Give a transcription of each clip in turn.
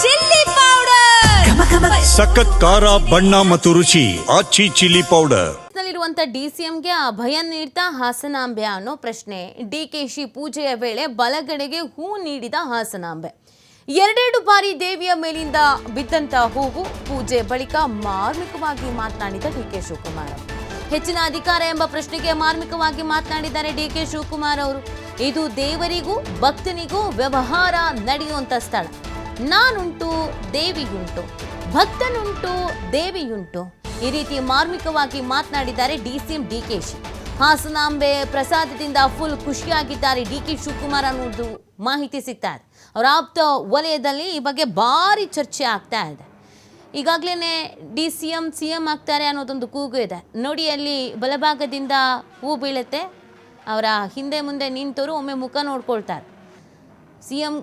Chilli powder, ಸಖತ್ ಖಾರ ಬಣ್ಣ ಮತ್ತು ರುಚಿ ಆಚಿ ಚಿಲ್ಲಿ ಪೌಡರ್. ನಲ್ಲಿರುವಂತ ಡಿಸಿಎಂಗೆ ಅಭಯ ನೀಡ್ತಾ ಹಾಸನಾಂಬೆ ಅನ್ನೋ ಪ್ರಶ್ನೆ. ಡಿಕೆಶಿ ಪೂಜೆಯ ವೇಳೆ ಬಲಗಡೆಗೆ ಹೂ ನೀಡಿದ ಹಾಸನಾಂಬೆ. ಎರಡೆರಡು ಬಾರಿ ದೇವಿಯ ಮೇಲಿಂದ ಬಿದ್ದಂತ ಹೂವು. ಪೂಜೆ ಬಳಿಕ ಮಾರ್ಮಿಕವಾಗಿ ಮಾತನಾಡಿದ ಡಿಕೆ ಶಿವಕುಮಾರ್. ಹೆಚ್ಚಿನ ಅಧಿಕಾರ ಎಂಬ ಪ್ರಶ್ನೆಗೆ ಮಾರ್ಮಿಕವಾಗಿ ಮಾತನಾಡಿದ್ದಾರೆ ಡಿಕೆ ಶಿವಕುಮಾರ್ ಅವರು. ಇದು ದೇವರಿಗೂ ಭಕ್ತನಿಗೂ ವ್ಯವಹಾರ ನಡೆಯುವಂತ ಸ್ಥಳ. ನಾನುಂಟು ದೇವಿಯುಂಟು, ಭಕ್ತನುಂಟು ದೇವಿಯುಂಟು. ಈ ರೀತಿ ಮಾರ್ಮಿಕವಾಗಿ ಮಾತನಾಡಿದ್ದಾರೆ ಡಿಸಿಎಂ ಡಿಕೆಶಿ. ಹಾಸನಾಂಬೆ ಪ್ರಸಾದದಿಂದ ಫುಲ್ ಖುಷಿಯಾಗಿದ್ದಾರೆ ಡಿಕೆ ಶಿವಕುಮಾರ್ ಅನ್ನೋದು ಮಾಹಿತಿ ಸಿಗ್ತಾ ಇದೆ. ಅವರ ಆಪ್ತ ವಲಯದಲ್ಲಿ ಈ ಬಗ್ಗೆ ಭಾರಿ ಚರ್ಚೆ ಆಗ್ತಾ ಇದೆ. ಈಗಾಗಲೇ ಡಿಸಿಎಂ ಸಿಎಂ ಆಗ್ತಾರೆ ಅನ್ನೋದೊಂದು ಕೂಗು ಇದೆ ನೋಡಿ. ಅಲ್ಲಿ ಬಲಭಾಗದಿಂದ ಹೂ ಬೀಳುತ್ತೆ. ಅವರ ಹಿಂದೆ ಮುಂದೆ ನಿಂತವರು ಒಮ್ಮೆ ಮುಖ ನೋಡ್ಕೊಳ್ತಾರೆ. ಸಿಎಂ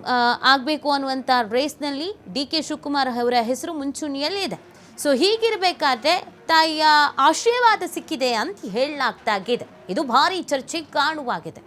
ಆಗಬೇಕು ಅನ್ನುವಂಥ ರೇಸ್ನಲ್ಲಿ ಡಿಕೆ ಶಿವಕುಮಾರ್ ಅವರ ಹೆಸರು ಮುಂಚೂಣಿಯಲ್ಲಿ ಇದೆ. ಸೊ ಹೀಗಿರಬೇಕಾದ್ರೆ ತಾಯಿಯ ಆಶೀರ್ವಾದ ಸಿಕ್ಕಿದೆ ಅಂತ ಹೇಳಲಾಗ್ತಾಗಿದೆ. ಇದು ಭಾರಿ ಚರ್ಚೆಗೆ ಕಾರಣವಾಗಿದೆ.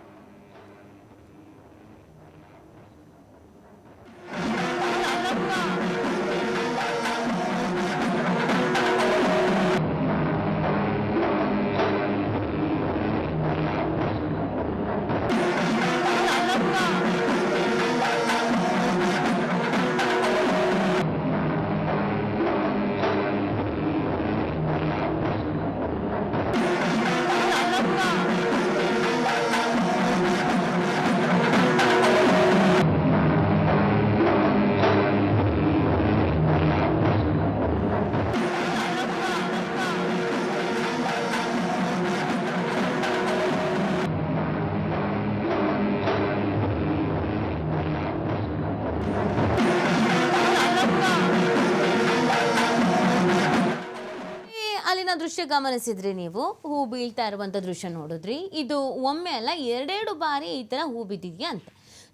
ಅಲ್ಲಿನ ದೃಶ್ಯ ಗಮನಿಸಿದ್ರಿ ನೀವು. ಹೂ ಬೀಳ್ತಾ ಇರುವಂಥ ದೃಶ್ಯ ನೋಡಿದ್ರಿ. ಇದು ಒಮ್ಮೆ ಅಲ್ಲ, ಎರಡೆರಡು ಬಾರಿ ಈ ಥರ ಹೂ ಬಿದ್ದಿದೆಯಾ ಅಂತ.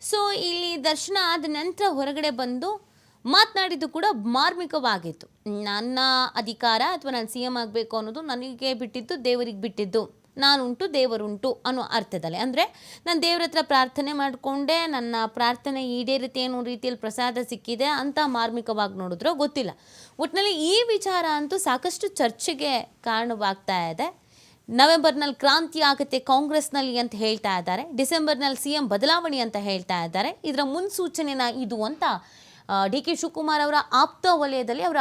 ಸೊ ಇಲ್ಲಿ ದರ್ಶನ ಆದ ನಂತರ ಹೊರಗಡೆ ಬಂದು ಮಾತನಾಡಿದ್ದು ಕೂಡ ಮಾರ್ಮಿಕವಾಗಿತ್ತು. ನನ್ನ ಅಧಿಕಾರ ಅಥವಾ ನಾನು ಸಿ ಎಂ ಆಗಬೇಕು ಅನ್ನೋದು ನನಗೆ ಬಿಟ್ಟಿದ್ದು, ದೇವರಿಗೆ ಬಿಟ್ಟಿದ್ದು. ನಾನುಂಟು ದೇವರುಂಟು ಅನ್ನೋ ಅರ್ಥದಲ್ಲಿ. ಅಂದರೆ ನಾನು ದೇವ್ರ ಹತ್ರ ಪ್ರಾರ್ಥನೆ ಮಾಡಿಕೊಂಡೆ, ನನ್ನ ಪ್ರಾರ್ಥನೆ ಈಡೇರುತ್ತೆ ಅನ್ನೋ ರೀತಿಯಲ್ಲಿ ಪ್ರಸಾದ ಸಿಕ್ಕಿದೆ ಅಂತ ಮಾರ್ಮಿಕವಾಗಿ ನೋಡಿದ್ರೋ ಗೊತ್ತಿಲ್ಲ. ಒಟ್ಟಿನಲ್ಲಿ ಈ ವಿಚಾರ ಅಂತೂ ಸಾಕಷ್ಟು ಚರ್ಚೆಗೆ ಕಾರಣವಾಗ್ತಾ ಇದೆ. ನವೆಂಬರ್ನಲ್ಲಿ ಕ್ರಾಂತಿ ಆಗುತ್ತೆ ಕಾಂಗ್ರೆಸ್ನಲ್ಲಿ ಅಂತ ಹೇಳ್ತಾ ಇದ್ದಾರೆ. ಡಿಸೆಂಬರ್ನಲ್ಲಿ ಸಿ ಎಂ ಬದಲಾವಣೆ ಅಂತ ಹೇಳ್ತಾ ಇದ್ದಾರೆ. ಇದರ ಮುನ್ಸೂಚನೆನ ಇದು ಅಂತ ಡಿ ಕೆ ಶಿವಕುಮಾರ್ ಅವರ ಆಪ್ತ ವಲಯದಲ್ಲಿ ಅವರ